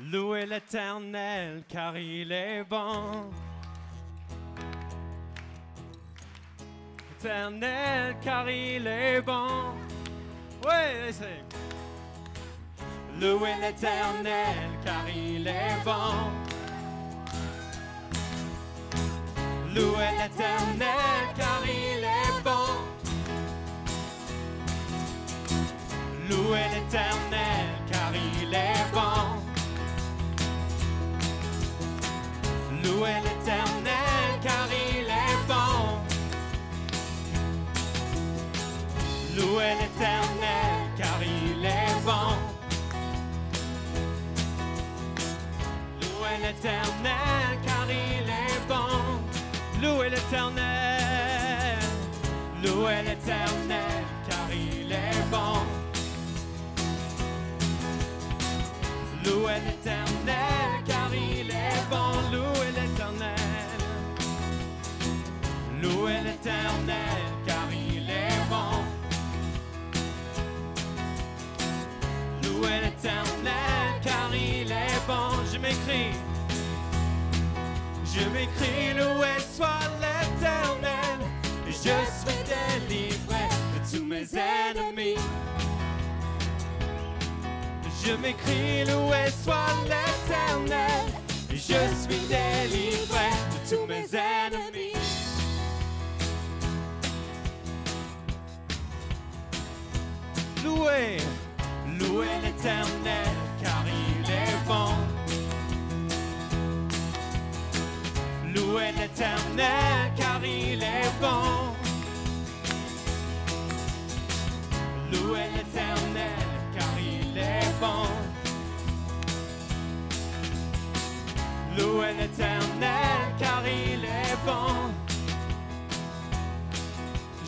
Louez l'Éternel, car il est bon. Éternel, car il est bon. Oui, c'est. Louez l'Éternel, car il est bon. Louez l'Éternel, car il est bon. Louez l'Éternel, car il est bon. Louez l'Éternel, car il est bon. Louez l'Éternel, car il est bon. Louez l'Éternel, car il est bon. Louez l'Éternel. Louez l'Éternel, car il est bon. Louez l'Éternel, car il est bon. Louez l'Éternel. Louez l'Éternel, car il est bon. Louez l'Éternel, car il est bon. Je m'écris, loué soit l'Éternel. Je suis délivré de tous mes ennemis. Je m'écris, loué soit l'Éternel. Je suis délivré de tous mes ennemis. Louez, louez l'Éternel, car il est bon. Louez l'Éternel, car il est bon. Louez l'Éternel, car il est bon. Louez l'Éternel, car il est bon.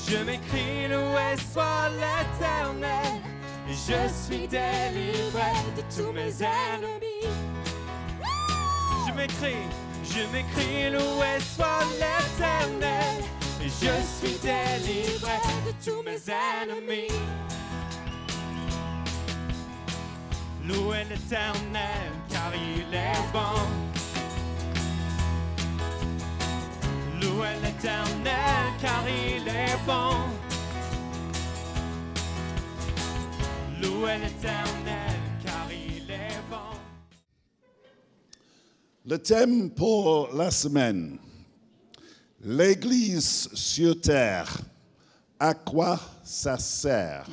Je m'écris, loué soit l'Éternel. Je suis délivré de tous mes ennemis. Je m'écris, loué soit l'Éternel. Je suis délivré de tous mes ennemis. Louez l'Éternel, car il est bon. Louez l'Éternel, car il est bon. Louez l'Éternel, car il est bon. Le thème pour la semaine, l'Église sur terre, à quoi ça sert?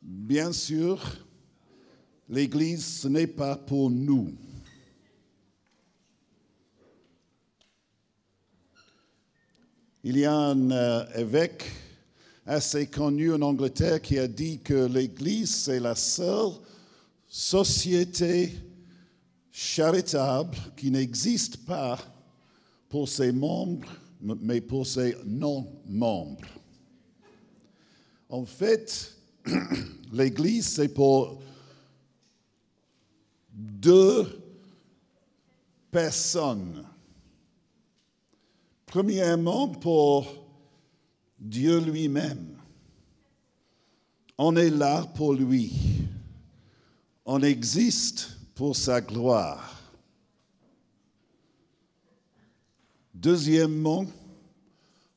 Bien sûr, l'Église, ce n'est pas pour nous. Il y a un évêque assez connu en Angleterre qui a dit que l'Église, c'est la seule société charitable qui n'existe pas pour ses membres, mais pour ses non-membres. En fait, l'Église, c'est pour deux personnes. Premièrement, pour Dieu lui-même. On est là pour lui. On existe pour sa gloire. Deuxièmement,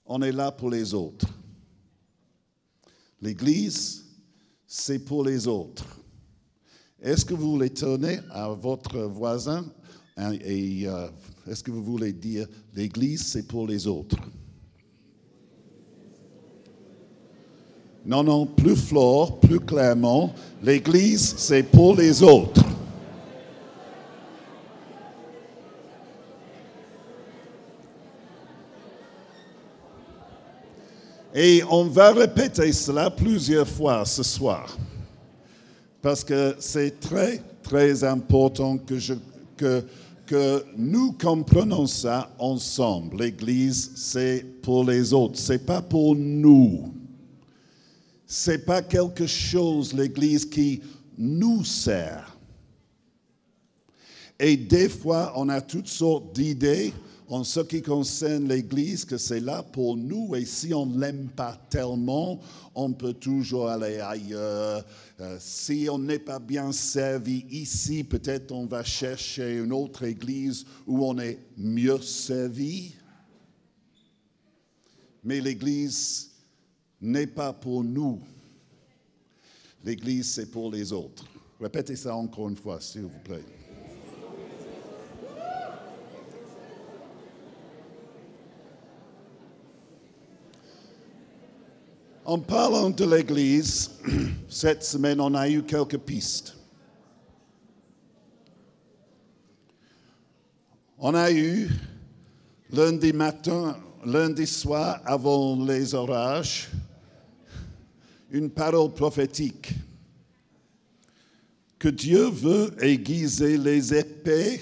on est là pour les autres. L'Église, c'est pour les autres. Est-ce que vous voulez tourner à votre voisin et est-ce que vous voulez dire l'Église, c'est pour les autres? Non, plus fort, plus clairement, l'Église, c'est pour les autres. Et on va répéter cela plusieurs fois ce soir, parce que c'est très, très important que nous comprenons ça ensemble. L'Église, c'est pour les autres, c'est pas pour nous. C'est pas quelque chose, l'Église, qui nous sert. Et des fois, on a toutes sortes d'idées en ce qui concerne l'Église, que c'est là pour nous, et si on ne l'aime pas tellement, on peut toujours aller ailleurs. Si on n'est pas bien servi ici, peut-être on va chercher une autre Église où on est mieux servi. Mais l'Église n'est pas pour nous. L'Église, c'est pour les autres. Répétez ça encore une fois, s'il vous plaît. En parlant de l'Église, cette semaine, on a eu quelques pistes. On a eu lundi matin, lundi soir, avant les orages, une parole prophétique que Dieu veut aiguiser les épées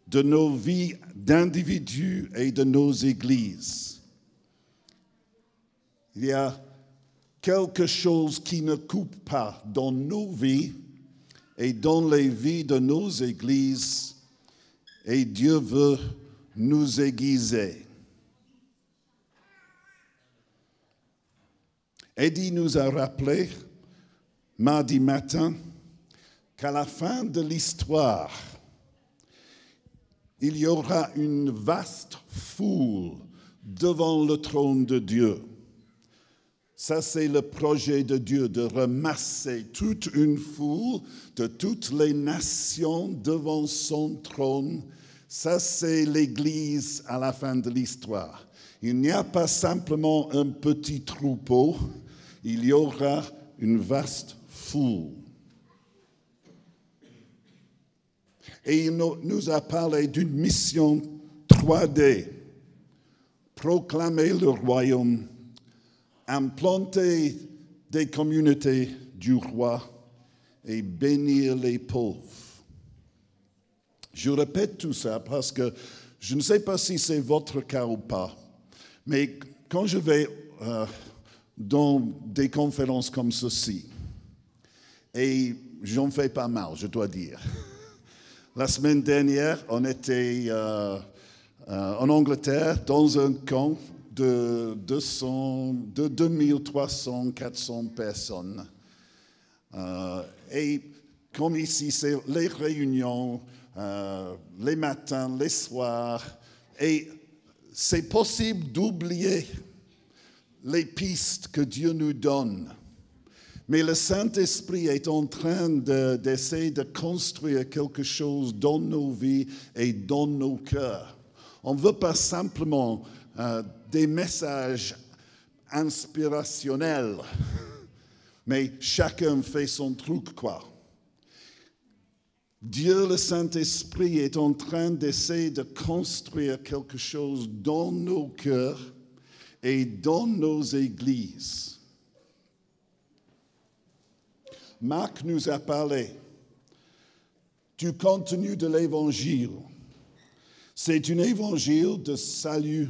de nos vies d'individus et de nos églises. Il y a quelque chose qui ne coupe pas dans nos vies et dans les vies de nos églises, et Dieu veut nous aiguiser. Eddie nous a rappelé mardi matin qu'à la fin de l'histoire, il y aura une vaste foule devant le trône de Dieu. Ça, c'est le projet de Dieu, de ramasser toute une foule de toutes les nations devant son trône. Ça, c'est l'Église à la fin de l'histoire. Il n'y a pas simplement un petit troupeau, il y aura une vaste foule. Et il nous a parlé d'une mission 3D, proclamer le royaume, implanter des communautés du roi et bénir les pauvres. Je répète tout ça parce que je ne sais pas si c'est votre cas ou pas, mais quand je vais dans des conférences comme ceci, et j'en fais pas mal, je dois dire. La semaine dernière, on était en Angleterre dans un camp de 2300, 400 personnes. Et comme ici, c'est les réunions, les matins, les soirs, et c'est possible d'oublier les pistes que Dieu nous donne. Mais le Saint-Esprit est en train d'essayer de construire quelque chose dans nos vies et dans nos cœurs. On ne veut pas simplement des messages inspirationnels, mais chacun fait son truc, quoi. Dieu, le Saint-Esprit, est en train d'essayer de construire quelque chose dans nos cœurs et dans nos églises. Marc nous a parlé du contenu de l'Évangile. C'est un évangile de salut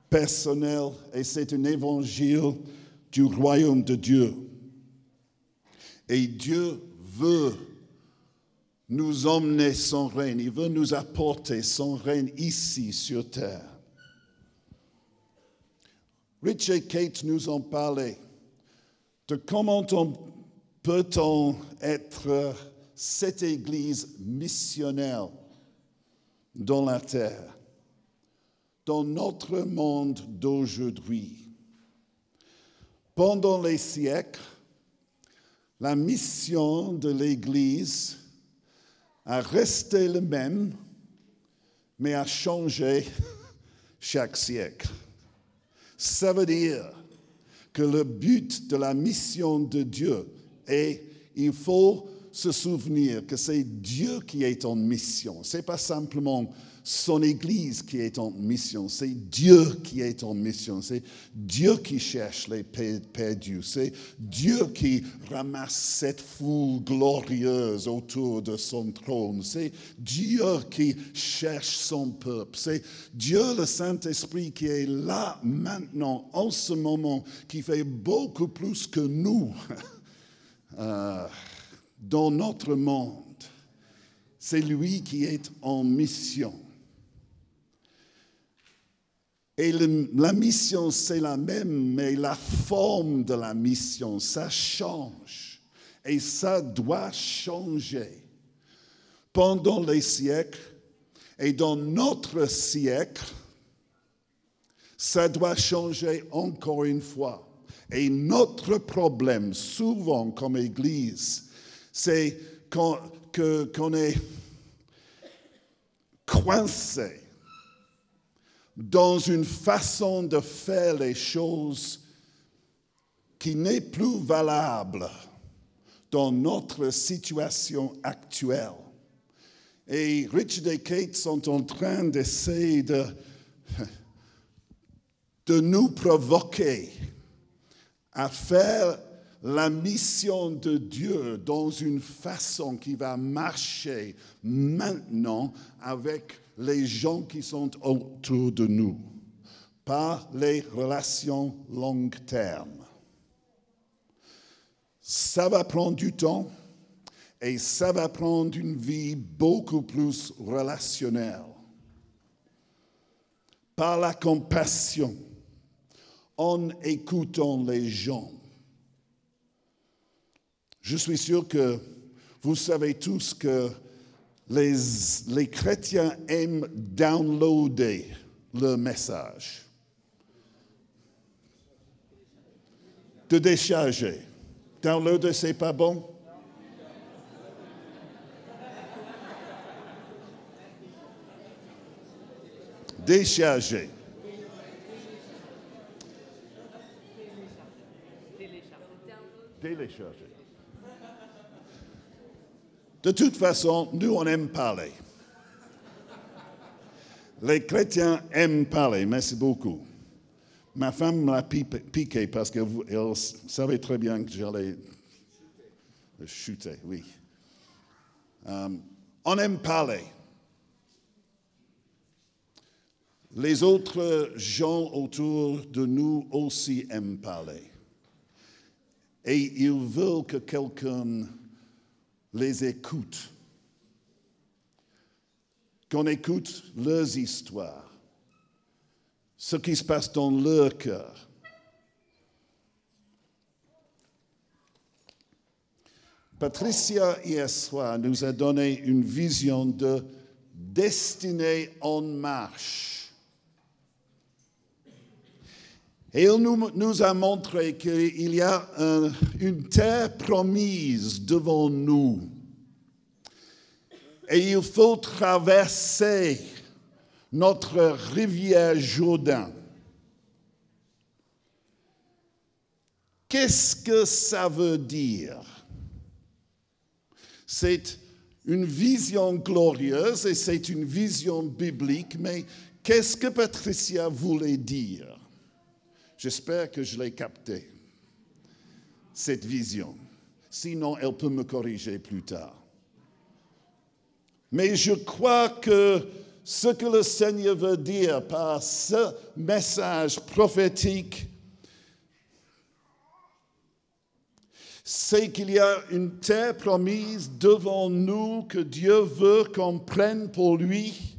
personnel et c'est un évangile du royaume de Dieu. Et Dieu veut nous emmener son règne, il veut nous apporter son règne ici sur terre. Rich et Kate nous ont parlé de comment peut-on être cette Église missionnaire dans la terre, dans notre monde d'aujourd'hui. Pendant les siècles, la mission de l'Église a resté le même, mais a changé chaque siècle. Ça veut dire que le but de la mission de Dieu est, il faut se souvenir que c'est Dieu qui est en mission. Ce n'est pas simplement son Église qui est en mission, c'est Dieu qui est en mission. C'est Dieu qui cherche les perdus. C'est Dieu qui ramasse cette foule glorieuse autour de son trône. C'est Dieu qui cherche son peuple. C'est Dieu, le Saint-Esprit, qui est là maintenant, en ce moment, qui fait beaucoup plus que nous dans notre monde. C'est lui qui est en mission. Et la mission, c'est la même, mais la forme de la mission, ça change. Et ça doit changer. Pendant les siècles et dans notre siècle, ça doit changer encore une fois. Et notre problème, souvent comme Église, c'est qu'on est coincé dans une façon de faire les choses qui n'est plus valable dans notre situation actuelle. Et Richard et Kate sont en train d'essayer de nous provoquer à faire la mission de Dieu dans une façon qui va marcher maintenant avec les gens qui sont autour de nous, pas les relations long terme. Ça va prendre du temps et ça va prendre une vie beaucoup plus relationnelle. Par la compassion, en écoutant les gens. Je suis sûr que vous savez tous que les chrétiens aiment downloader le message. De décharger. Downloader, c'est pas bon? Décharger. Télécharger. De toute façon, nous, on aime parler. Les chrétiens aiment parler, merci beaucoup. Ma femme m'a piqué parce qu'elle savait très bien que j'allais chuter, oui. On aime parler. Les autres gens autour de nous aussi aiment parler. Et ils veulent que quelqu'un les écoute. Qu'on écoute leurs histoires, ce qui se passe dans leur cœur. Patricia, hier soir, nous a donné une vision de destinée en marche. Et elle nous a montré qu'il y a une terre promise devant nous. Et il faut traverser notre rivière Jourdain. Qu'est-ce que ça veut dire? C'est une vision glorieuse et c'est une vision biblique, mais qu'est-ce que Patricia voulait dire? J'espère que je l'ai capté, cette vision. Sinon, elle peut me corriger plus tard. Mais je crois que ce que le Seigneur veut dire par ce message prophétique, c'est qu'il y a une terre promise devant nous que Dieu veut qu'on prenne pour lui,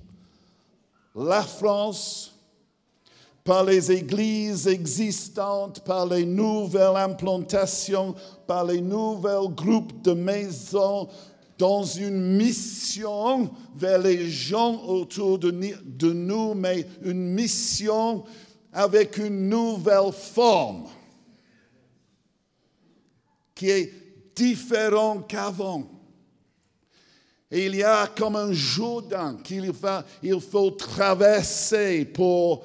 la France, par les églises existantes, par les nouvelles implantations, par les nouveaux groupes de maisons, dans une mission vers les gens autour de nous, mais une mission avec une nouvelle forme qui est différente qu'avant. Et il y a comme un Jourdain qu'il faut traverser pour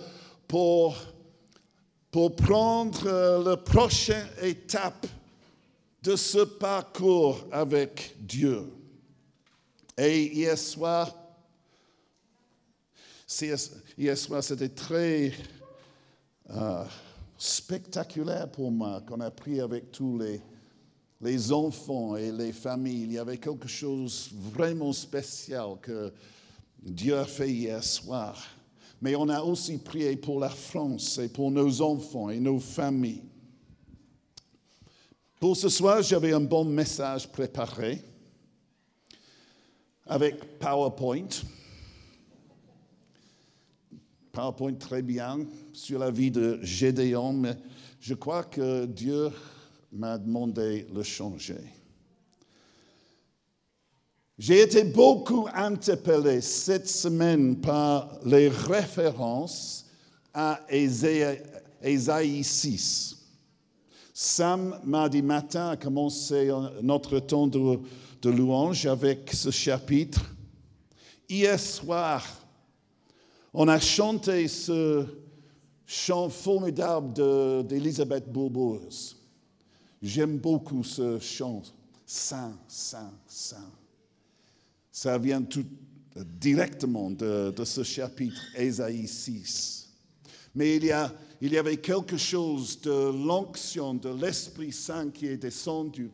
prendre la prochaine étape de ce parcours avec Dieu. Et hier soir, c'était très spectaculaire pour moi qu'on a pris avec tous les enfants et les familles. Il y avait quelque chose vraiment spécial que Dieu a fait hier soir. Mais on a aussi prié pour la France et pour nos enfants et nos familles. Pour ce soir, j'avais un bon message préparé avec PowerPoint. PowerPoint très bien sur la vie de Gédéon, mais je crois que Dieu m'a demandé de le changer. J'ai été beaucoup interpellé cette semaine par les références à Ésaïe 6. Sam, mardi matin, a commencé notre temps de louange avec ce chapitre. Hier soir, on a chanté ce chant formidable d'Elisabeth Bourbeuse. J'aime beaucoup ce chant. Saint, Saint, Saint. Ça vient tout directement de ce chapitre, Ésaïe 6. Mais il y avait quelque chose de l'onction de l'Esprit Saint qui est descendu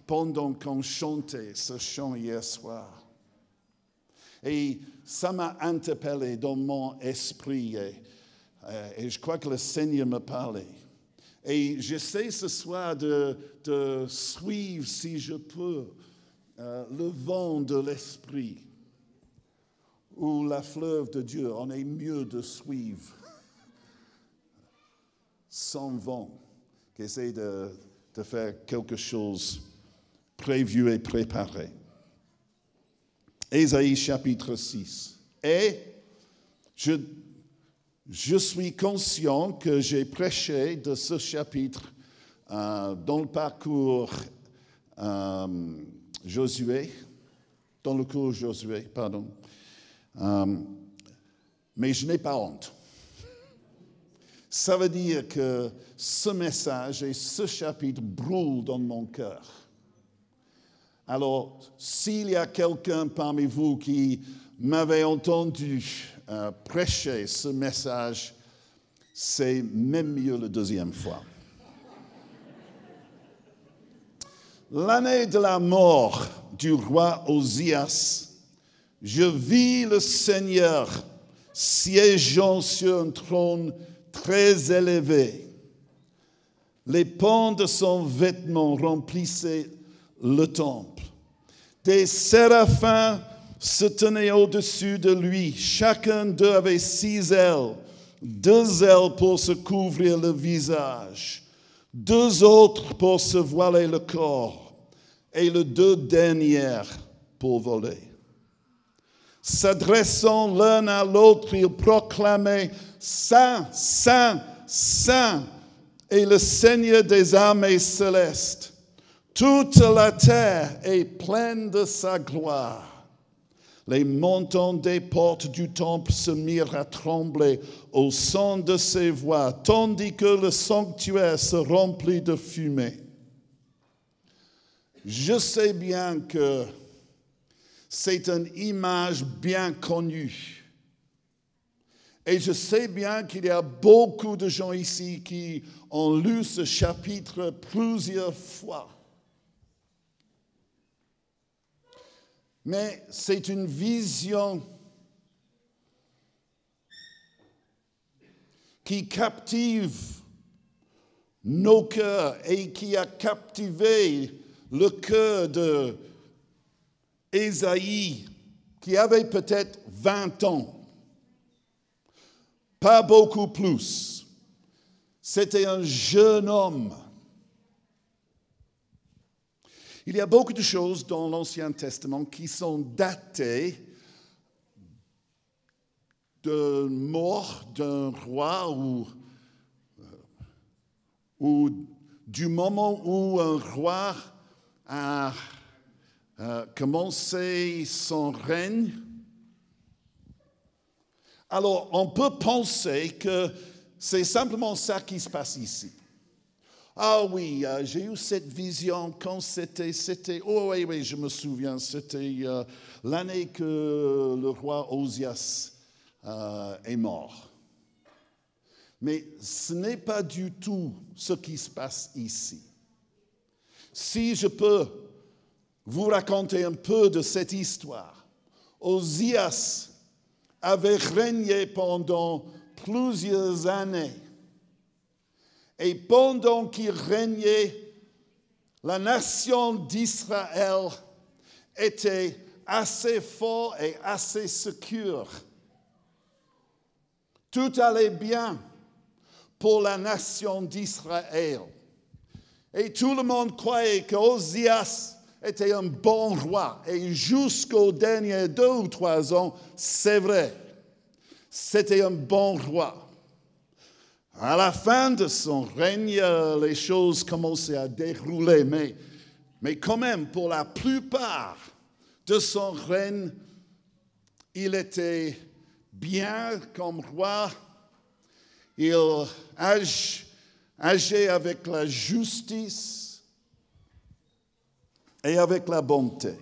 pendant qu'on chantait ce chant hier soir. Et ça m'a interpellé dans mon esprit et je crois que le Seigneur me parlait. Et j'essaie ce soir de suivre, si je peux, le vent de l'Esprit ou la fleuve de Dieu. On est mieux de suivre sans vent qu'essayer de faire quelque chose prévu et préparé. Ésaïe chapitre 6. Et je suis conscient que j'ai prêché de ce chapitre dans le parcours Josué, dans le cours Josué, pardon. Mais je n'ai pas honte. Ça veut dire que ce message et ce chapitre brûlent dans mon cœur. Alors, s'il y a quelqu'un parmi vous qui m'avait entendu prêcher ce message, c'est même mieux la deuxième fois. L'année de la mort du roi Osias, je vis le Seigneur siégeant sur un trône très élevé. Les pans de son vêtement remplissaient le temple. Des séraphins se tenaient au-dessus de lui. Chacun d'eux avait 6 ailes, 2 ailes pour se couvrir le visage, 2 autres pour se voiler le corps, et les 2 dernières pour voler. S'adressant l'un à l'autre, ils proclamaient « Saint, Saint, Saint est le Seigneur des armées célestes. Toute la terre est pleine de sa gloire. » Les montants des portes du temple se mirent à trembler au son de ses voix, tandis que le sanctuaire se remplit de fumée. Je sais bien que c'est une image bien connue. Et je sais bien qu'il y a beaucoup de gens ici qui ont lu ce chapitre plusieurs fois. Mais c'est une vision qui captive nos cœurs et qui a captivé le cœur de Ésaïe, qui avait peut-être 20 ans. Pas beaucoup plus. C'était un jeune homme. Il y a beaucoup de choses dans l'Ancien Testament qui sont datées de mort d'un roi ou du moment où un roi a commencé son règne. Alors, on peut penser que c'est simplement ça qui se passe ici. Ah oui, j'ai eu cette vision quand c'était, oh oui, je me souviens, c'était l'année que le roi Osias est mort. Mais ce n'est pas du tout ce qui se passe ici. Si je peux vous raconter un peu de cette histoire, Osias avait régné pendant plusieurs années. Et pendant qu'il régnait, la nation d'Israël était assez forte et assez sécure. Tout allait bien pour la nation d'Israël. Et tout le monde croyait qu'Osias était un bon roi. Et jusqu'aux derniers 2 ou 3 ans, c'est vrai, c'était un bon roi. À la fin de son règne, les choses commençaient à dérouler, mais quand même, pour la plupart de son règne, il était bien comme roi. Il agit avec la justice et avec la bonté.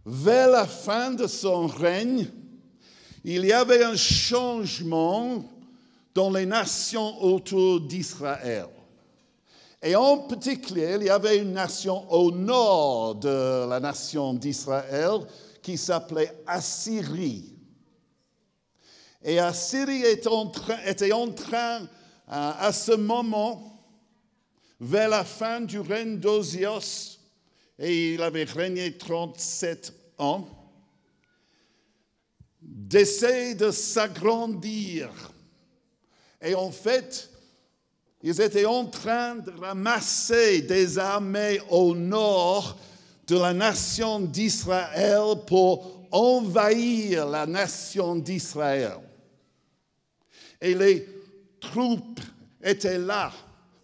Vers la fin de son règne, il y avait un changement dans les nations autour d'Israël. Et en particulier, il y avait une nation au nord de la nation d'Israël qui s'appelait Assyrie. Et Assyrie était en train, à ce moment, vers la fin du règne d'Osias, et il avait régné 37 ans, d'essayer de s'agrandir. Et en fait, ils étaient en train de ramasser des armées au nord de la nation d'Israël pour envahir la nation d'Israël. Et les troupes étaient là,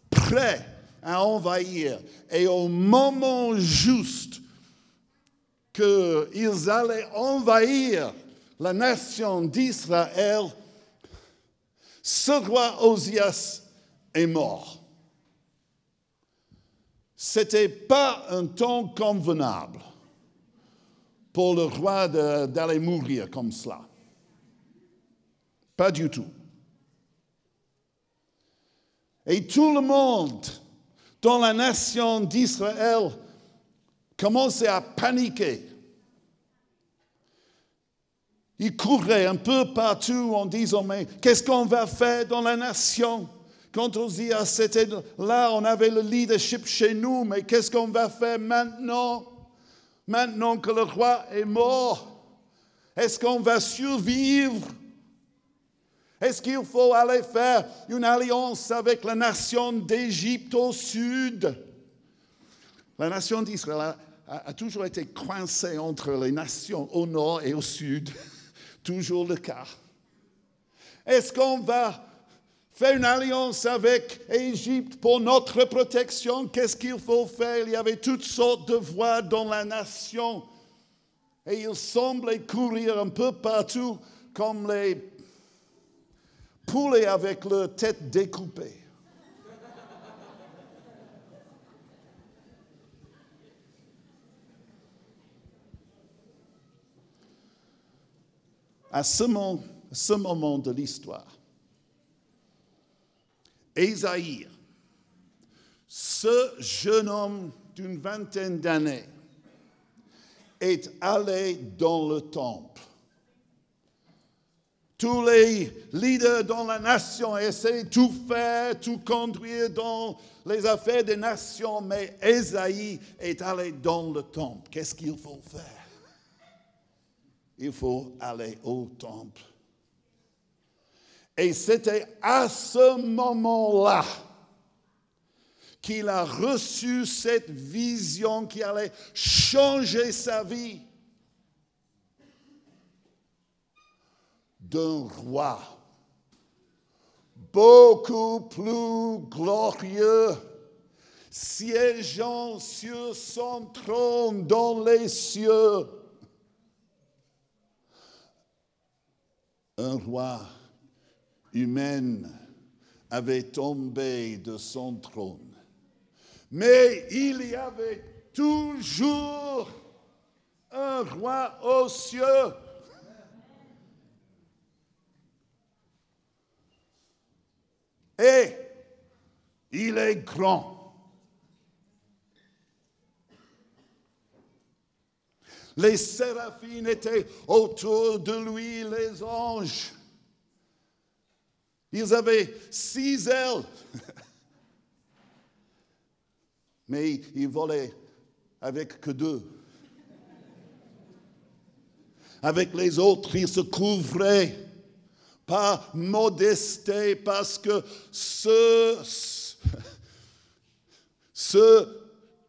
prêts à envahir. Et au moment juste qu'ils allaient envahir la nation d'Israël, ce roi Osias est mort. Ce n'était pas un temps convenable pour le roi d'aller mourir comme cela. Pas du tout. Et tout le monde dans la nation d'Israël commençait à paniquer. Ils couraient un peu partout en disant, mais qu'est-ce qu'on va faire dans la nation? Quand Osias était là, on avait le leadership chez nous, mais qu'est-ce qu'on va faire maintenant? Maintenant que le roi est mort, est-ce qu'on va survivre? Est-ce qu'il faut aller faire une alliance avec la nation d'Égypte au sud? La nation d'Israël a toujours été coincée entre les nations au nord et au sud. Toujours le cas. Est-ce qu'on va faire une alliance avec l'Égypte pour notre protection? Qu'est-ce qu'il faut faire? Il y avait toutes sortes de voix dans la nation. Et ils semblaient courir un peu partout comme les poulets avec leur tête découpée. À ce moment de l'histoire, Ésaïe, ce jeune homme d'une 20aine d'années, est allé dans le temple. Tous les leaders dans la nation essaient de tout faire, tout conduire dans les affaires des nations, mais Ésaïe est allé dans le temple. Qu'est-ce qu'il faut faire? Il faut aller au temple. Et c'était à ce moment-là qu'il a reçu cette vision qui allait changer sa vie. D'un roi beaucoup plus glorieux, siégeant sur son trône dans les cieux. Un roi humain avait tombé de son trône. Mais il y avait toujours un roi aux cieux. Et il est grand. Les séraphins étaient autour de lui, les anges. Ils avaient 6 ailes. Mais ils volaient avec que 2. avec les autres, il se couvrait par modestie, parce que ce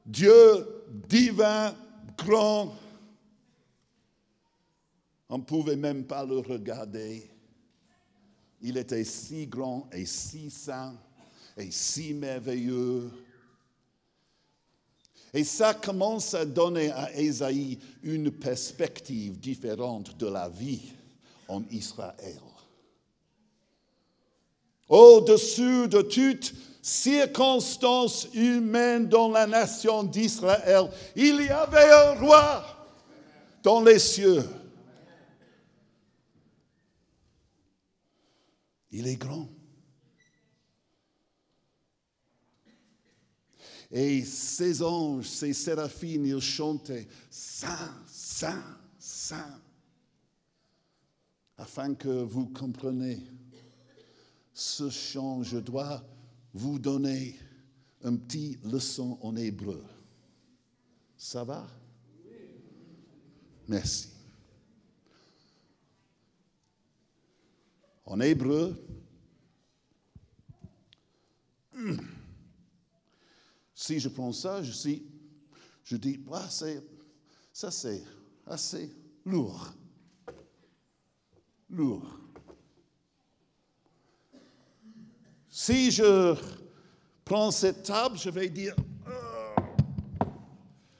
Dieu divin, grand, on ne pouvait même pas le regarder. Il était si grand et si saint et si merveilleux. Et ça commence à donner à Ésaïe une perspective différente de la vie en Israël. Au-dessus de toute circonstance humaine dans la nation d'Israël, il y avait un roi dans les cieux. Il est grand. Et ces anges, ces séraphines, ils chantaient « Saint, Saint, Saint » afin que vous compreniez ce chant, je dois vous donner une petite leçon en hébreu. Ça va? Merci. En hébreu, si je prends ça, je dis, ça c'est assez lourd. Lourd. Si je prends cette table, je vais dire,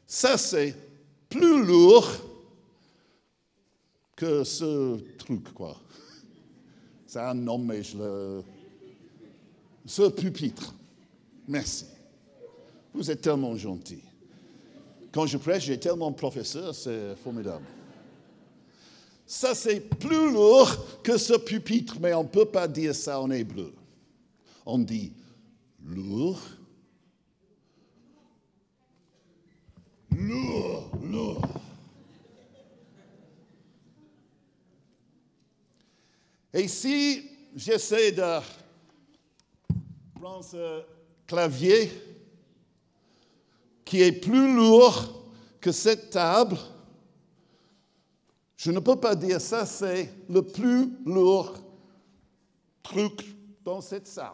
ça c'est plus lourd que ce truc, quoi. C'est un nom, mais ce pupitre. Merci. Vous êtes tellement gentil. Quand je prêche, j'ai tellement de professeurs, c'est formidable. Ça, c'est plus lourd que ce pupitre, mais on ne peut pas dire ça en hébreu. On dit lourd, lourd, lourd. Et si j'essaie de prendre ce clavier qui est plus lourd que cette table, je ne peux pas dire ça, c'est le plus lourd truc dans cette salle.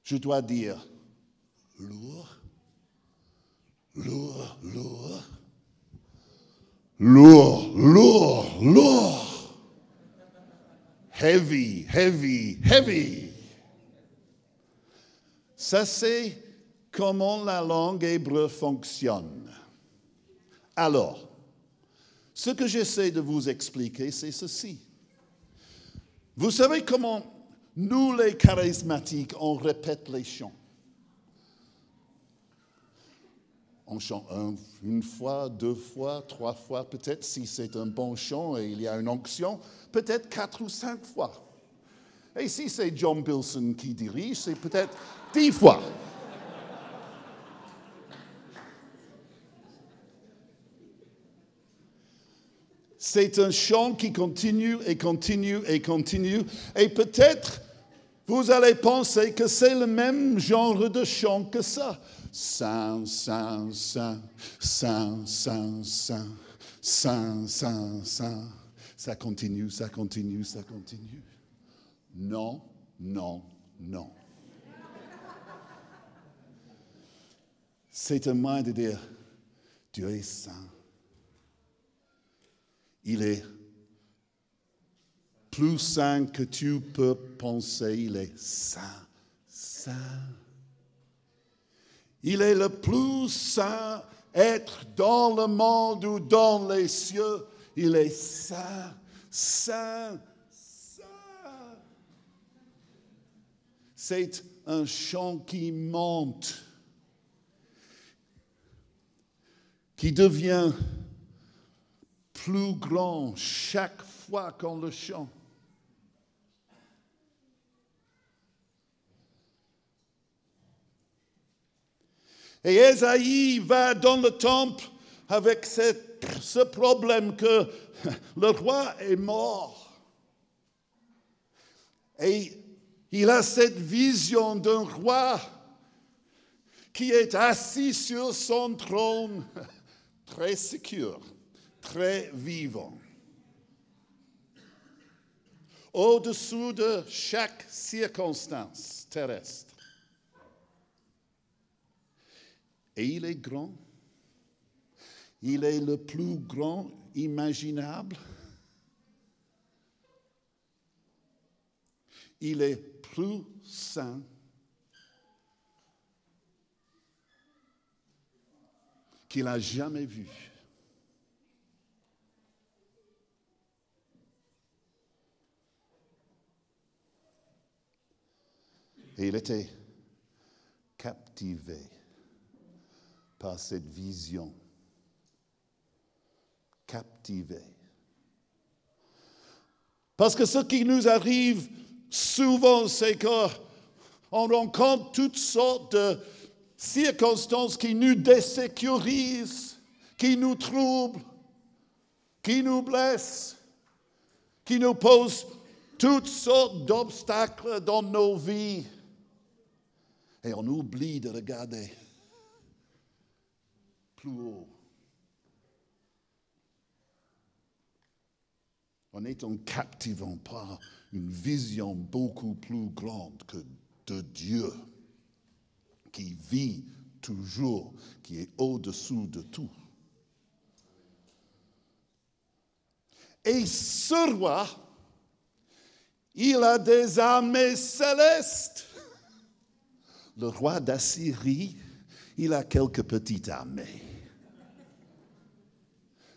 Je dois dire lourd, lourd, lourd, lourd, lourd, lourd. Heavy, heavy, heavy. Ça, c'est comment la langue hébreu fonctionne. Alors, ce que j'essaie de vous expliquer, c'est ceci. Vous savez comment nous, les charismatiques, on répète les chants. On chante une fois, 2 fois, 3 fois, peut-être si c'est un bon chant et il y a une onction, peut-être 4 ou 5 fois. Et si c'est John Bilson qui dirige, c'est peut-être 10 fois. C'est un chant qui continue et continue et continue. Et peut-être vous allez penser que c'est le même genre de chant que ça. Saint, Saint, Saint, Saint, Saint, Saint, Saint, Saint, Saint. Ça continue, ça continue, ça continue. Non, non, non. C'est un moyen de dire, Dieu est saint. Il est plus saint que tu peux penser. Il est saint, saint. Il est le plus saint être dans le monde ou dans les cieux. Il est saint, saint, saint. C'est un chant qui monte, qui devient plus grand chaque fois qu'on le chante. Et Ésaïe va dans le temple avec ce problème que le roi est mort. Et il a cette vision d'un roi qui est assis sur son trône, très sécure, très vivant. Au-dessous de chaque circonstance terrestre. Et il est grand. Il est le plus grand imaginable. Il est plus saint qu'il a jamais vu. Et il était captivé par cette vision. Captivé. Parce que ce qui nous arrive souvent, c'est qu'on rencontre toutes sortes de circonstances qui nous désécurisent, qui nous troublent, qui nous blessent, qui nous posent toutes sortes d'obstacles dans nos vies. Et on oublie de regarder plus haut. On est en captivant par une vision beaucoup plus grande que de Dieu, qui vit toujours, qui est au-dessous de tout. Et ce roi, il a des armées célestes. Le roi d'Assyrie, il a quelques petites armées.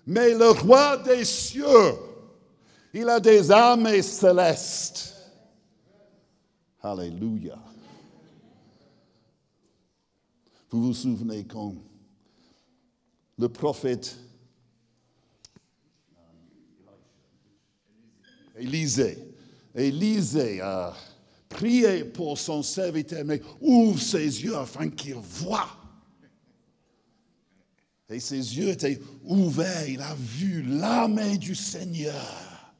Mais le roi des cieux, il a des armées célestes. Alléluia. Vous vous souvenez quand le prophète Élisée a prié pour son serviteur, mais ouvre ses yeux afin qu'il voie. Et ses yeux étaient ouverts, il a vu l'armée du Seigneur.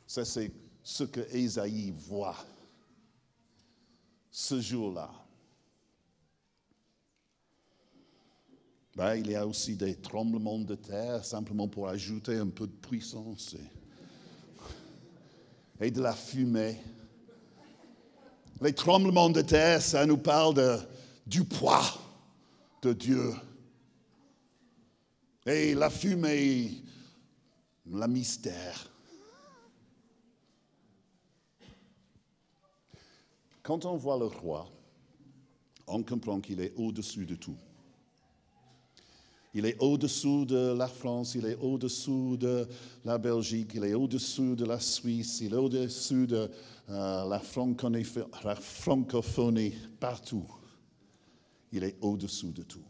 Ça, c'est ce que Ésaïe voit ce jour-là. Ben, il y a aussi des tremblements de terre, simplement pour ajouter un peu de puissance et de la fumée. Les tremblements de terre, ça nous parle du poids de Dieu. Et la fumée, le mystère. Quand on voit le roi, on comprend qu'il est au-dessus de tout. Il est au-dessous de la France, il est au-dessous de la Belgique, il est au-dessous de la Suisse, il est au-dessous de la francophonie, partout. Il est au-dessous de tout.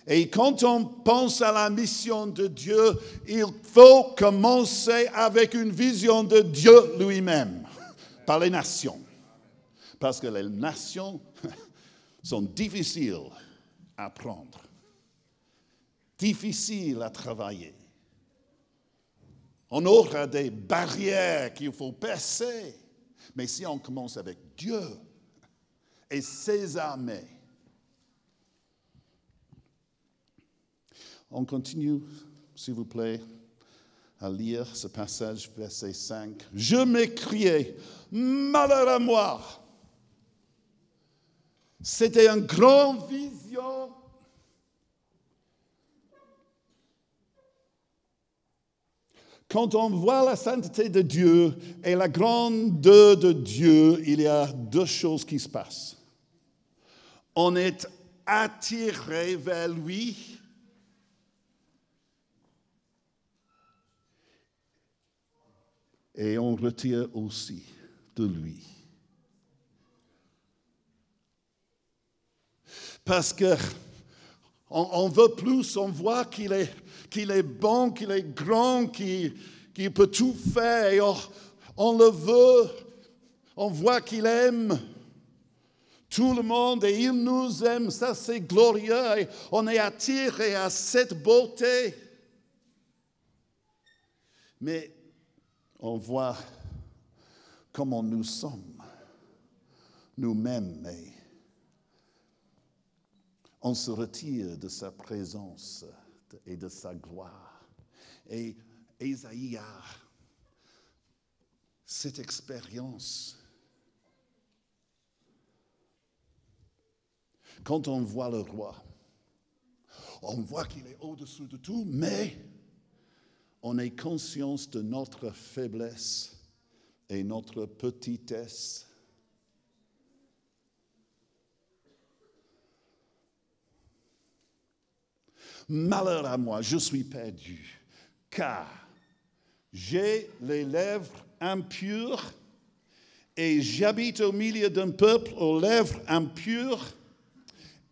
Et quand on pense à la mission de Dieu, il faut commencer avec une vision de Dieu lui-même, par les nations. Parce que les nations sont difficiles à prendre, difficiles à travailler. On aura des barrières qu'il faut percer. Mais si on commence avec Dieu et ses armées, on continue, s'il vous plaît, à lire ce passage, verset 5. « Je m'écriai, malheur à moi !» C'était une grande vision. Quand on voit la sainteté de Dieu et la grandeur de Dieu, il y a deux choses qui se passent. On est attiré vers lui et on retire aussi de lui. Parce qu'on veut plus, on voit qu'il est bon, qu'il est grand, qu'il peut tout faire. Et on le veut, on voit qu'il aime tout le monde et il nous aime. Ça, c'est glorieux. Et on est attiré à cette beauté. Mais on voit comment nous sommes, nous-mêmes. on se retire de sa présence et de sa gloire. Et Ésaïe a cette expérience. Quand on voit le roi, on voit qu'il est au-dessous de tout, mais on est conscient de notre faiblesse et notre petitesse. Malheur à moi, je suis perdu, car j'ai les lèvres impures et j'habite au milieu d'un peuple aux lèvres impures.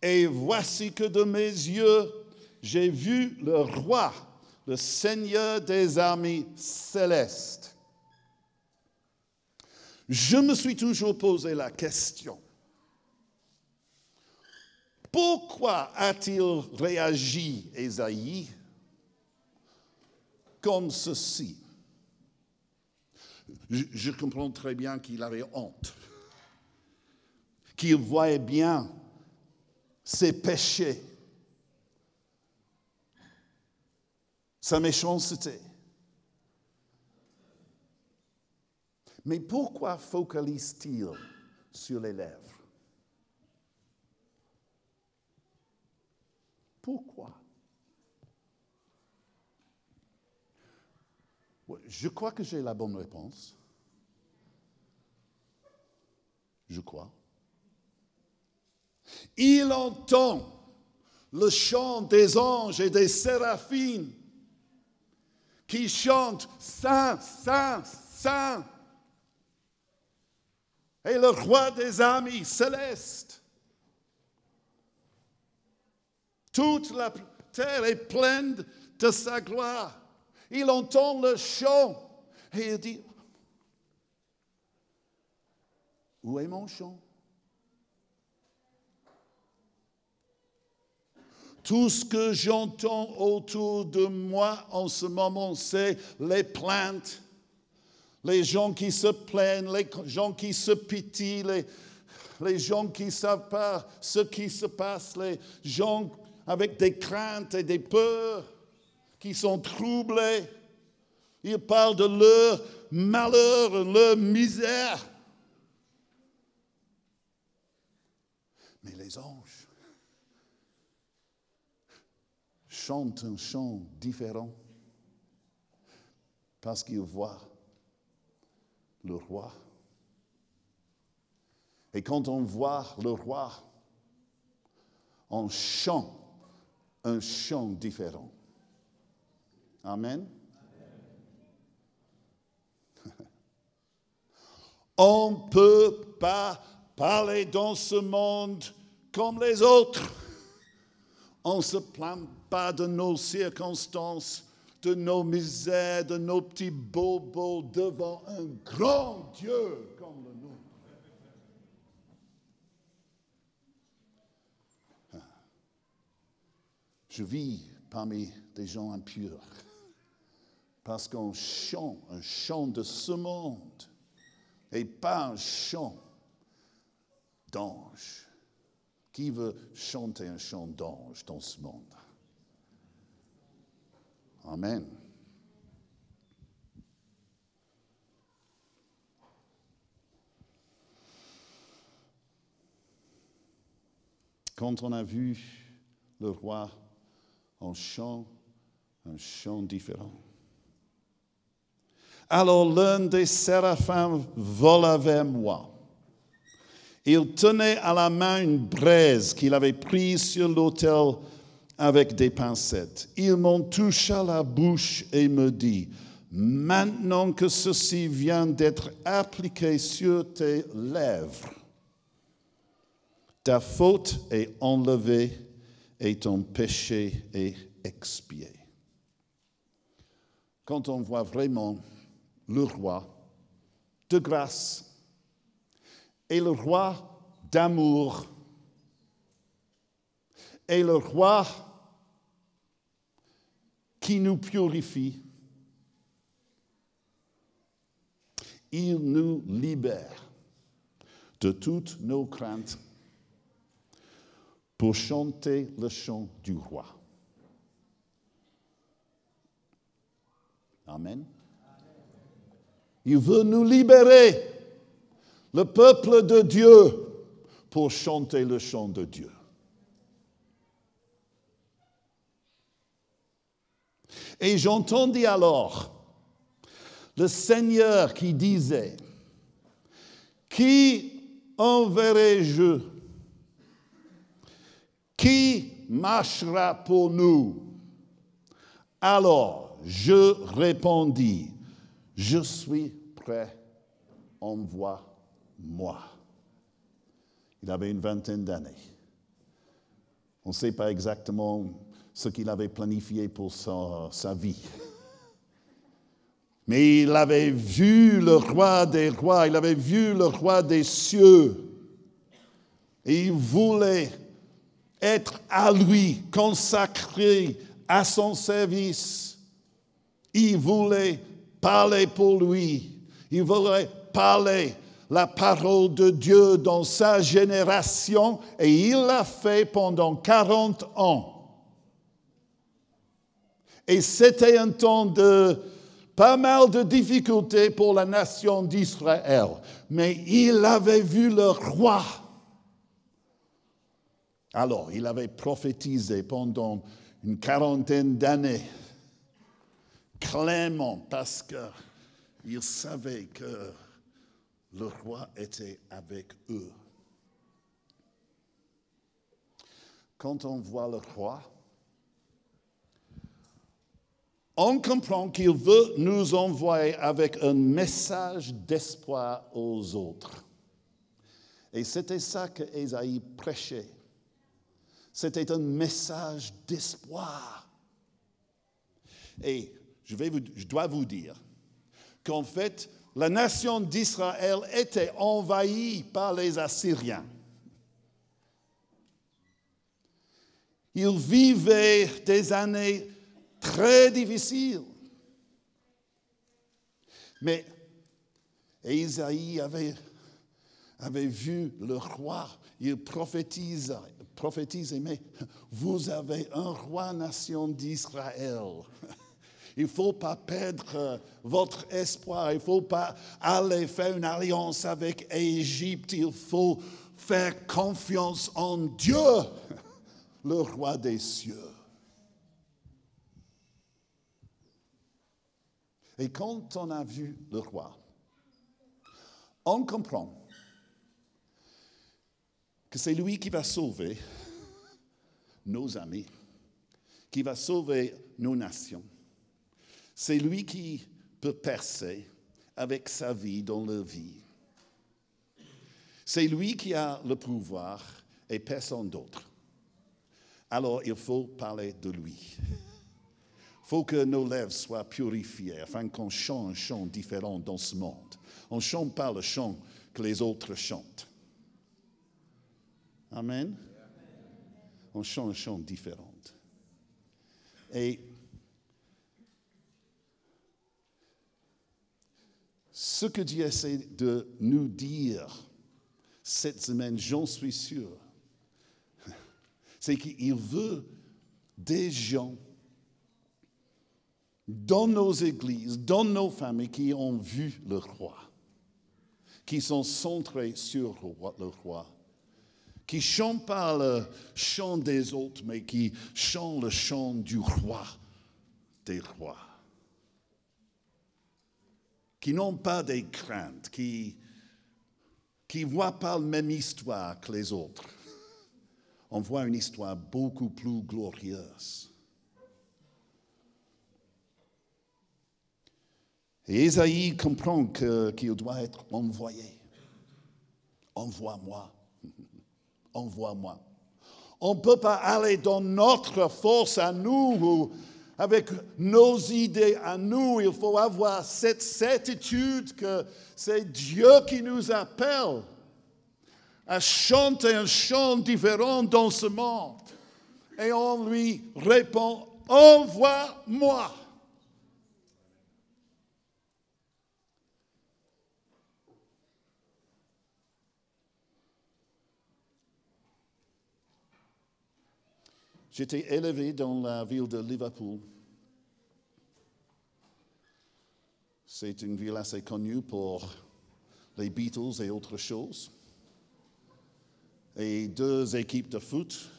Et voici que de mes yeux, j'ai vu le roi, le Seigneur des armées célestes. Je me suis toujours posé la question, pourquoi a-t-il réagi, Ésaïe, comme ceci? Je comprends très bien qu'il avait honte, qu'il voyait bien ses péchés, sa méchanceté. Mais pourquoi focalise-t-il sur les lèvres? Pourquoi? Je crois que j'ai la bonne réponse. Je crois. Il entend le chant des anges et des séraphins qui chantent « Saint, Saint, Saint ». Et le roi des armées célestes. Toute la terre est pleine de sa gloire. Il entend le chant et il dit, où est mon chant? Tout ce que j'entends autour de moi en ce moment, c'est les plaintes, les gens qui se plaignent, les gens qui se pitient, les gens qui ne savent pas ce qui se passe, les gens avec des craintes et des peurs, qui sont troublés. Ils parlent de leur malheur, leur misère. Mais les anges chantent un chant différent parce qu'ils voient le roi. Et quand on voit le roi, on chante un chant différent. Amen. On ne peut pas parler dans ce monde comme les autres. On ne se plaint pas de nos circonstances, de nos misères, de nos petits bobos devant un grand Dieu comme le nôtre. Je vis parmi des gens impurs parce qu'on chante un chant de ce monde et pas un chant d'ange. Qui veut chanter un chant d'ange dans ce monde? Amen. Quand on a vu le roi, on chante un chant différent. Alors l'un des séraphins vola vers moi. Il tenait à la main une braise qu'il avait prise sur l'autel avec des pincettes. Il m'en toucha la bouche et me dit, « Maintenant que ceci vient d'être appliqué sur tes lèvres, ta faute est enlevée et ton péché est expié. » Quand on voit vraiment le roi de grâce et le roi d'amour et le roi qui nous purifie, il nous libère de toutes nos craintes pour chanter le chant du roi. Amen. Il veut nous libérer, le peuple de Dieu, pour chanter le chant de Dieu. Et j'entendis alors le Seigneur qui disait, « Qui enverrai-je? Qui marchera pour nous? » Alors je répondis, « Je suis prêt, envoie-moi. » Il avait une vingtaine d'années. On ne sait pas exactement ce qu'il avait planifié pour sa vie. Mais il avait vu le roi des rois, il avait vu le roi des cieux. Et il voulait être à lui, consacré à son service. Il voulait parler pour lui. Il voulait parler la parole de Dieu dans sa génération. Et il l'a fait pendant 40 ans. Et c'était un temps de pas mal de difficultés pour la nation d'Israël. Mais il avait vu le roi. Alors, il avait prophétisé pendant une quarantaine d'années, clairement, parce qu'il savait que le roi était avec eux. Quand on voit le roi, on comprend qu'il veut nous envoyer avec un message d'espoir aux autres. Et c'était ça que Ésaïe prêchait. C'était un message d'espoir. Et je dois vous dire qu'en fait, la nation d'Israël était envahie par les Assyriens. Ils vivaient des années très difficiles. Mais Ésaïe avait vu le roi, il prophétisait, mais vous avez un roi nation d'Israël. Il ne faut pas perdre votre espoir, il ne faut pas aller faire une alliance avec l'Égypte, il faut faire confiance en Dieu, le roi des cieux. Et quand on a vu le roi, on comprend que c'est lui qui va sauver nos amis, qui va sauver nos nations. C'est lui qui peut percer avec sa vie dans leur vie. C'est lui qui a le pouvoir et personne d'autre. Alors il faut parler de lui. Il faut que nos lèvres soient purifiées afin qu'on chante un chant différent dans ce monde. On ne chante pas le chant que les autres chantent. Amen. On chante un chant différent. Et ce que Dieu essaie de nous dire cette semaine, j'en suis sûr, c'est qu'il veut des gens dans nos églises, dans nos familles qui ont vu le roi, qui sont centrés sur le roi, qui ne chantent pas le chant des autres, mais qui chantent le chant du roi des rois, qui n'ont pas des craintes, qui ne voient pas la même histoire que les autres. On voit une histoire beaucoup plus glorieuse. Et Ésaïe comprend qu'il doit être envoyé. Envoie-moi. Envoie-moi. On ne peut pas aller dans notre force à nous ou avec nos idées à nous. Il faut avoir cette certitude que c'est Dieu qui nous appelle à chanter un chant différent dans ce monde. Et on lui répond, envoie-moi. J'étais élevé dans la ville de Liverpool. C'est une ville assez connue pour les Beatles et autres choses. Et 2 équipes de foot,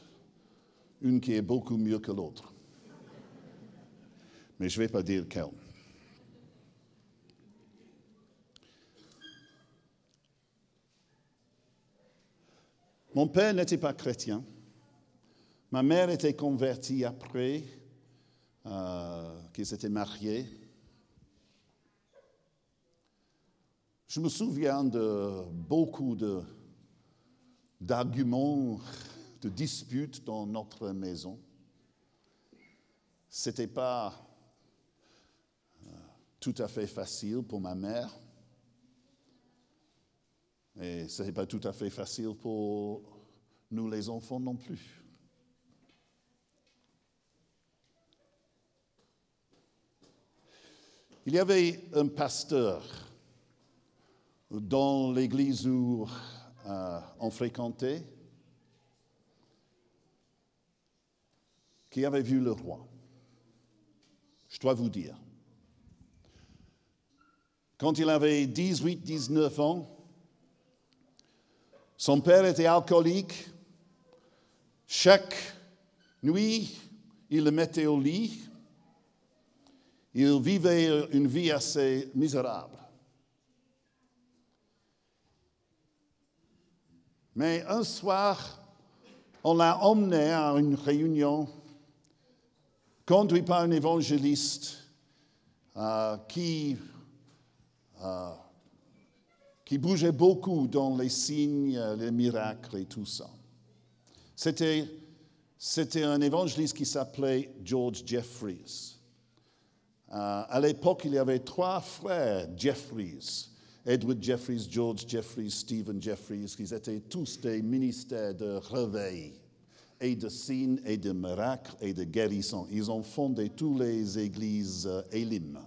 une qui est beaucoup mieux que l'autre. Mais je ne vais pas dire quelle. Mon père n'était pas chrétien. Ma mère était convertie après qu'ils s'étaient mariés. Je me souviens de beaucoup d'arguments, de disputes dans notre maison. Ce n'était pas tout à fait facile pour ma mère. Et ce n'était pas tout à fait facile pour nous les enfants non plus. Il y avait un pasteur dans l'église où on fréquentait qui avait vu le roi. Je dois vous dire. Quand il avait 18-19 ans, son père était alcoolique. Chaque nuit, il le mettait au lit. Il vivait une vie assez misérable. Mais un soir, on l'a emmené à une réunion conduit par un évangéliste qui bougeait beaucoup dans les signes, les miracles et tout ça. C'était un évangéliste qui s'appelait George Jeffreys. À l'époque, il y avait 3 frères Jeffreys. Edward Jeffreys, George Jeffreys, Stephen Jeffreys, qui étaient tous des ministères de réveil et de signes et de miracles et de guérison. Ils ont fondé toutes les églises Elim.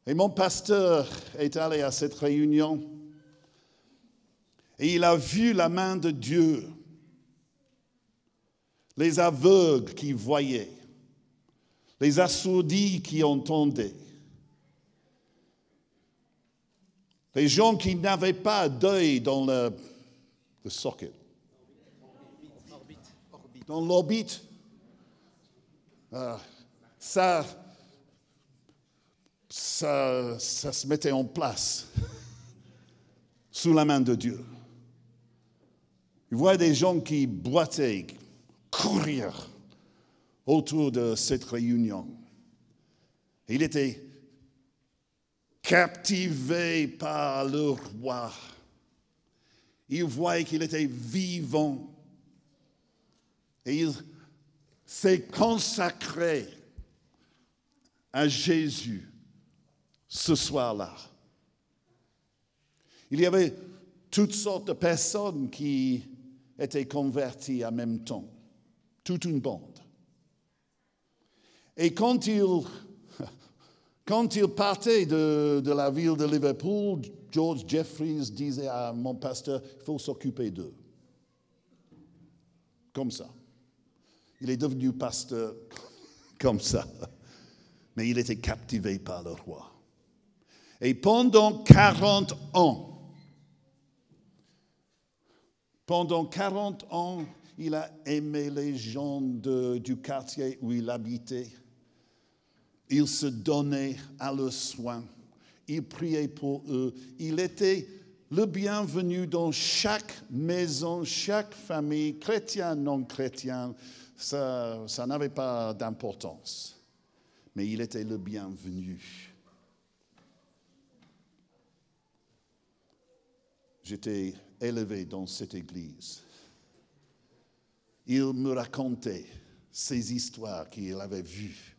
Et mon pasteur est allé à cette réunion et il a vu la main de Dieu, les aveugles qui voyaient, les assourdis qui entendaient, les gens qui n'avaient pas d'œil dans le socket, dans l'orbite. Ça se mettait en place sous la main de Dieu. Il voit des gens qui boitaient, courir autour de cette réunion. Il était captivé par le roi. Il voyait qu'il était vivant. Et il s'est consacré à Jésus ce soir-là. Il y avait toutes sortes de personnes qui étaient converties en même temps. Toute une bande. Et quand il partait de la ville de Liverpool, George Jeffreys disait à mon pasteur, il faut s'occuper d'eux. Comme ça. Il est devenu pasteur comme ça. Mais il était captivé par le roi. Et pendant 40 ans, il a aimé les gens du quartier où il habitait. Il se donnait à leurs soins. Il priait pour eux. Il était le bienvenu dans chaque maison, chaque famille, chrétien, non chrétien. Ça n'avait pas d'importance. Mais il était le bienvenu. J'étais élevé dans cette église. Il me racontait ces histoires qu'il avait vues.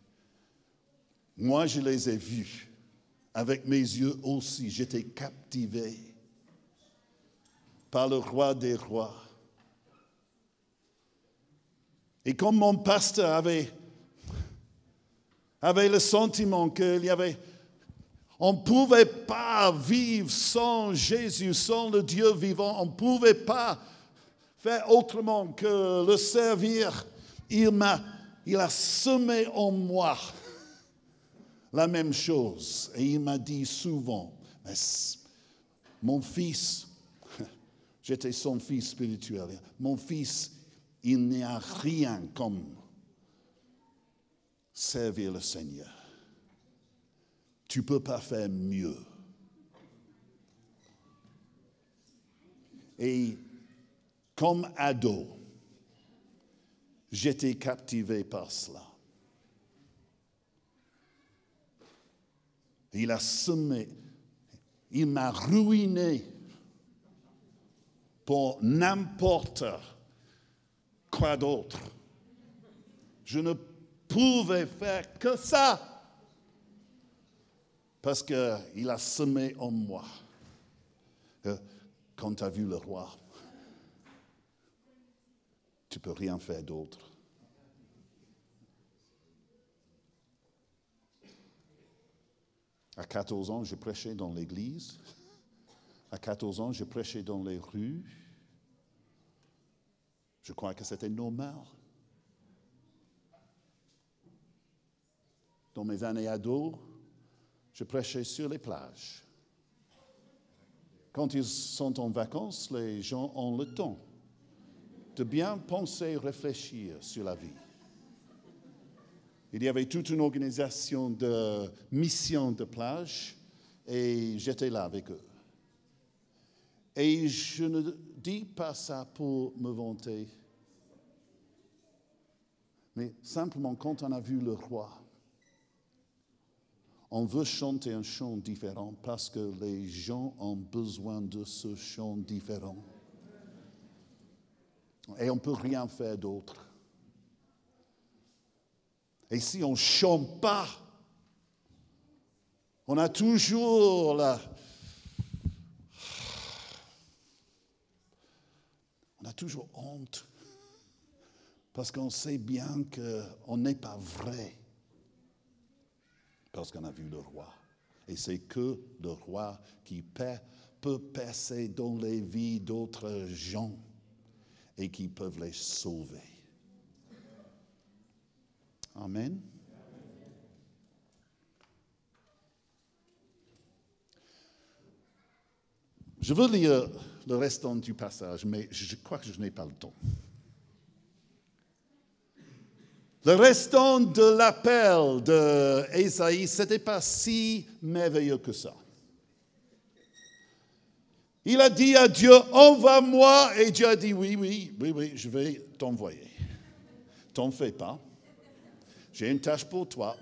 Moi, je les ai vues. Avec mes yeux aussi, j'étais captivé par le roi des rois. Et comme mon pasteur avait le sentiment qu'il y avait... On ne pouvait pas vivre sans Jésus, sans le Dieu vivant. On ne pouvait pas faire autrement que le servir. Il a semé en moi la même chose. Et il m'a dit souvent, mon fils, j'étais son fils spirituel, mon fils, il n'y a rien comme servir le Seigneur. Tu ne peux pas faire mieux. Et comme ado, j'étais captivé par cela. Il a semé, il m'a ruiné pour n'importe quoi d'autre. Je ne pouvais faire que ça parce qu'il a semé en moi. Quand tu as vu le roi, tu ne peux rien faire d'autre. À 14 ans, je prêchais dans l'église. À 14 ans, je prêchais dans les rues. Je crois que c'était normal. Dans mes années ados, je prêchais sur les plages. Quand ils sont en vacances, les gens ont le temps de bien penser et réfléchir sur la vie. Il y avait toute une organisation de mission de plage et j'étais là avec eux. Et je ne dis pas ça pour me vanter, mais simplement quand on a vu le roi, on veut chanter un chant différent parce que les gens ont besoin de ce chant différent. Et on ne peut rien faire d'autre. Et si on ne chante pas, on a toujours honte. Parce qu'on sait bien qu'on n'est pas vrai. Parce qu'on a vu le roi. Et c'est que le roi qui peut passer dans les vies d'autres gens et qui peuvent les sauver. Amen. Je veux lire le restant du passage, mais je crois que je n'ai pas le temps. Le restant de l'appel d'Ésaïe, ce n'était pas si merveilleux que ça. Il a dit à Dieu, envoie-moi, et Dieu a dit, oui, je vais t'envoyer. T'en fais pas. J'ai une tâche pour toi.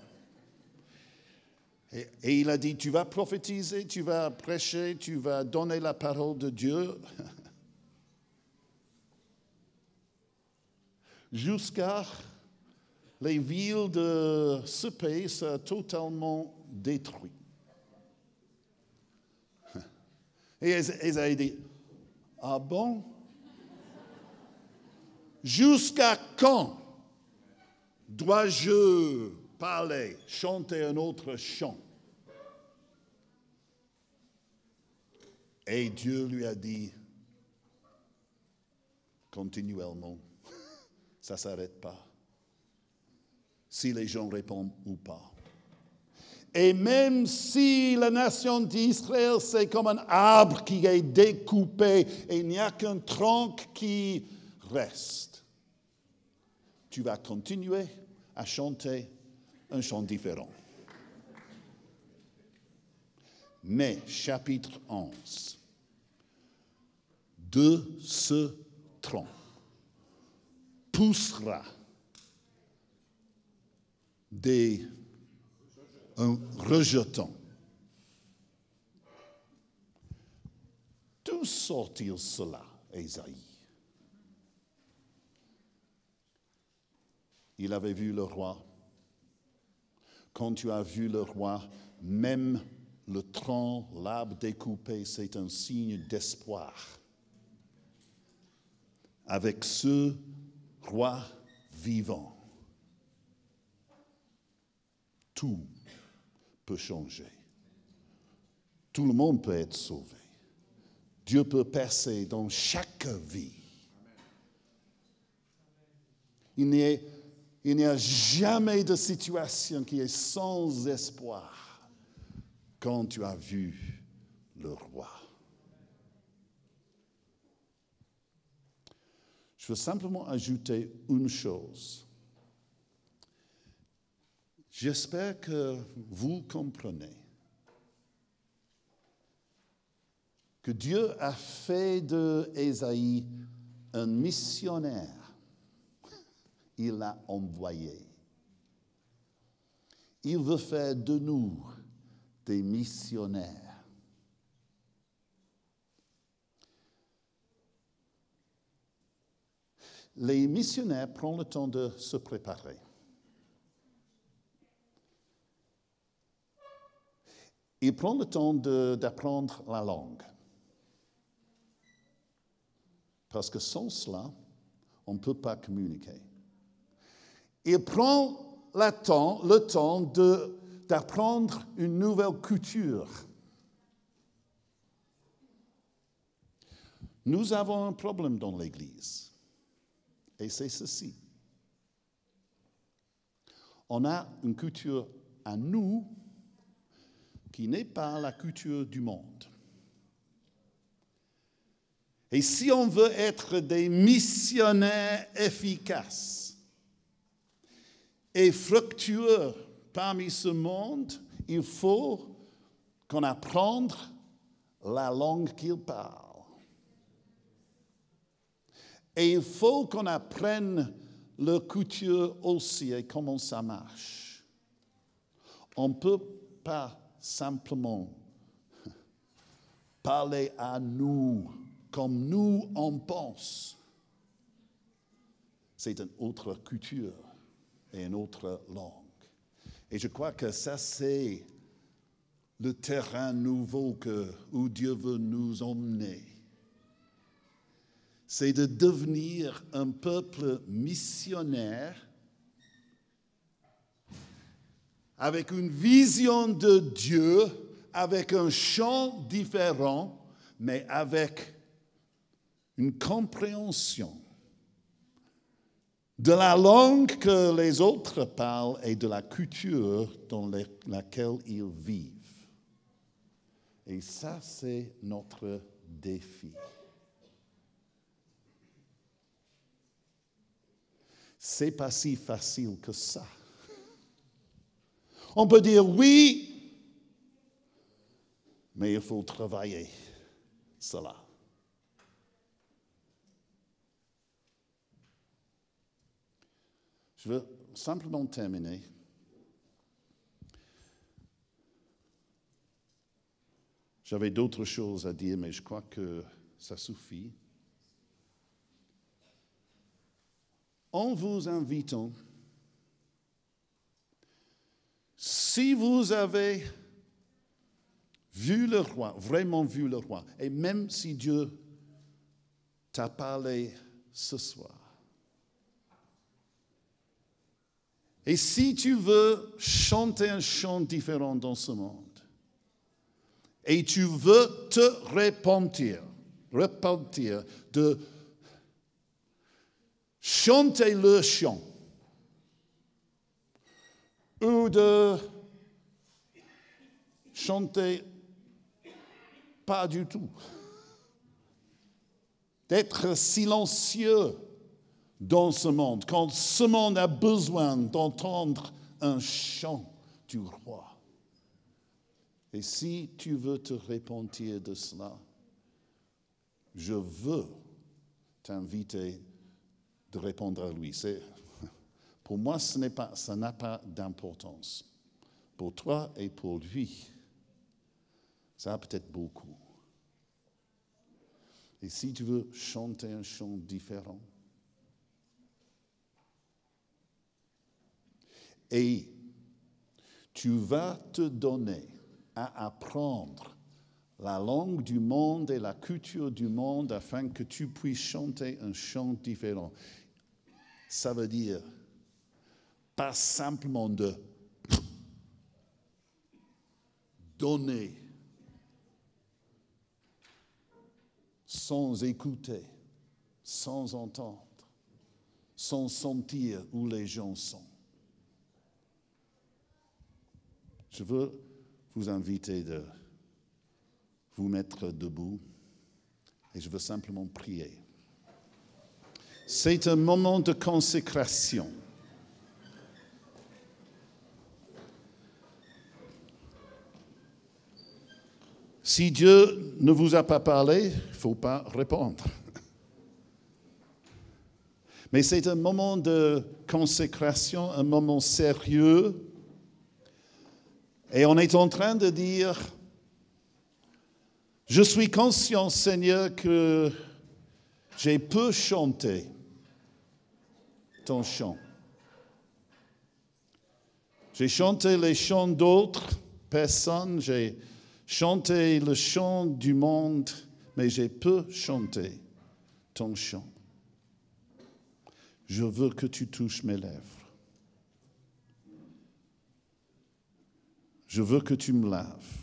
Et il a dit, tu vas prophétiser, tu vas prêcher, tu vas donner la parole de Dieu. Jusqu'à les villes de ce pays soient totalement détruites. Et Ésaïe dit, ah bon? Jusqu'à quand dois-je parler, chanter un autre chant? Et Dieu lui a dit, continuellement, ça ne s'arrête pas. Si les gens répondent ou pas. Et même si la nation d'Israël, c'est comme un arbre qui est découpé et il n'y a qu'un tronc qui reste, tu vas continuer à chanter un chant différent. Mais, chapitre 11, de ce tronc poussera un rejeton. D'où sort-il cela, Ésaïe? Il avait vu le roi. Quand tu as vu le roi, même le tronc, l'arbre découpé, c'est un signe d'espoir. Avec ce roi vivant, tout peut changer. Tout le monde peut être sauvé. Dieu peut passer dans chaque vie Il n'y a jamais de situation qui est sans espoir quand tu as vu le roi. Je veux simplement ajouter une chose. J'espère que vous comprenez que Dieu a fait d'Ésaïe un missionnaire. Il l'a envoyé. Il veut faire de nous des missionnaires. Les missionnaires prennent le temps de se préparer. Ils prennent le temps d'apprendre la langue. Parce que sans cela, on ne peut pas communiquer. Ils prennent le temps d'apprendre une nouvelle culture. Nous avons un problème dans l'Église. Et c'est ceci. On a une culture à nous qui n'est pas la culture du monde. Et si on veut être des missionnaires efficaces et fructueux parmi ce monde, il faut qu'on apprenne la langue qu'ils parlent. Et il faut qu'on apprenne leur culture aussi et comment ça marche. On ne peut pas simplement parler à nous comme nous on pense. C'est une autre culture et une autre langue. Et je crois que ça, c'est le terrain nouveau où Dieu veut nous emmener. C'est de devenir un peuple missionnaire avec une vision de Dieu, avec un chant différent, mais avec une compréhension de la langue que les autres parlent et de la culture dans laquelle ils vivent. Et ça, c'est notre défi. C'est pas si facile que ça. On peut dire oui, mais il faut travailler cela. Je veux simplement terminer. J'avais d'autres choses à dire, mais je crois que ça suffit. En vous invitant, si vous avez vu le roi, vraiment vu le roi, et même si Dieu t'a parlé ce soir, et si tu veux chanter un chant différent dans ce monde, et tu veux te repentir de chanter le chant, ou de chanter pas du tout, d'être silencieux dans ce monde, quand ce monde a besoin d'entendre un chant du roi. Et si tu veux te repentir de cela, je veux t'inviter de répondre à lui. Pour moi, ça n'a pas d'importance. Pour toi et pour lui, ça a peut-être beaucoup. Et si tu veux chanter un chant différent, et tu vas te donner à apprendre la langue du monde et la culture du monde afin que tu puisses chanter un chant différent. Ça veut dire pas simplement de donner sans écouter, sans entendre, sans sentir où les gens sont. Je veux vous inviter de vous mettre debout et je veux simplement prier. C'est un moment de consécration. Si Dieu ne vous a pas parlé, il ne faut pas répondre. Mais c'est un moment de consécration, un moment sérieux. Et on est en train de dire, je suis conscient, Seigneur, que j'ai peu chanté ton chant. J'ai chanté les chants d'autres personnes, j'ai chanté le chant du monde, mais j'ai peu chanté ton chant. Je veux que tu touches mes lèvres. Je veux que tu me laves.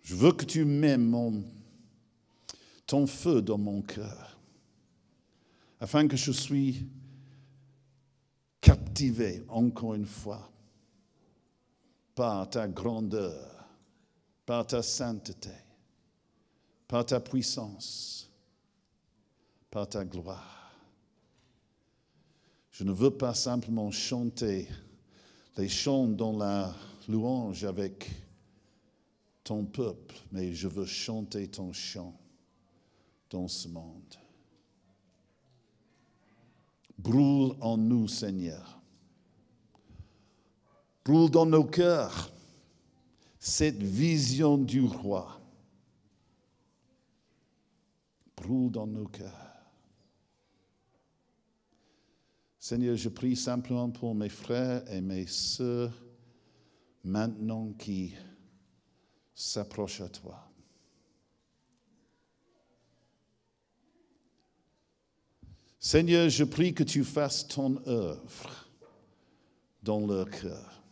Je veux que tu m'aimes ton feu dans mon cœur, afin que je sois captivé encore une fois par ta grandeur, par ta sainteté, par ta puissance, par ta gloire. Je ne veux pas simplement chanter les chants dans la louange avec ton peuple, mais je veux chanter ton chant dans ce monde. Brûle en nous, Seigneur. Brûle dans nos cœurs cette vision du roi. Brûle dans nos cœurs. Seigneur, je prie simplement pour mes frères et mes sœurs maintenant qui s'approchent à toi. Seigneur, je prie que tu fasses ton œuvre dans leur cœur.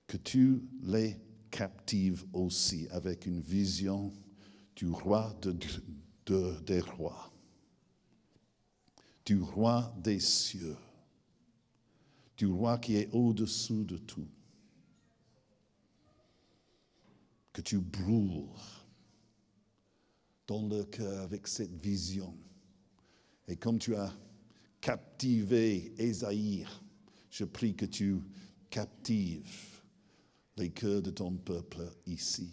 Que tu les captives aussi avec une vision du roi des rois, du roi des cieux, du roi qui est au-dessous de tout. Que tu brûles dans le cœur avec cette vision. Et comme tu as captivé Ésaïe, je prie que tu captives les cœurs de ton peuple ici.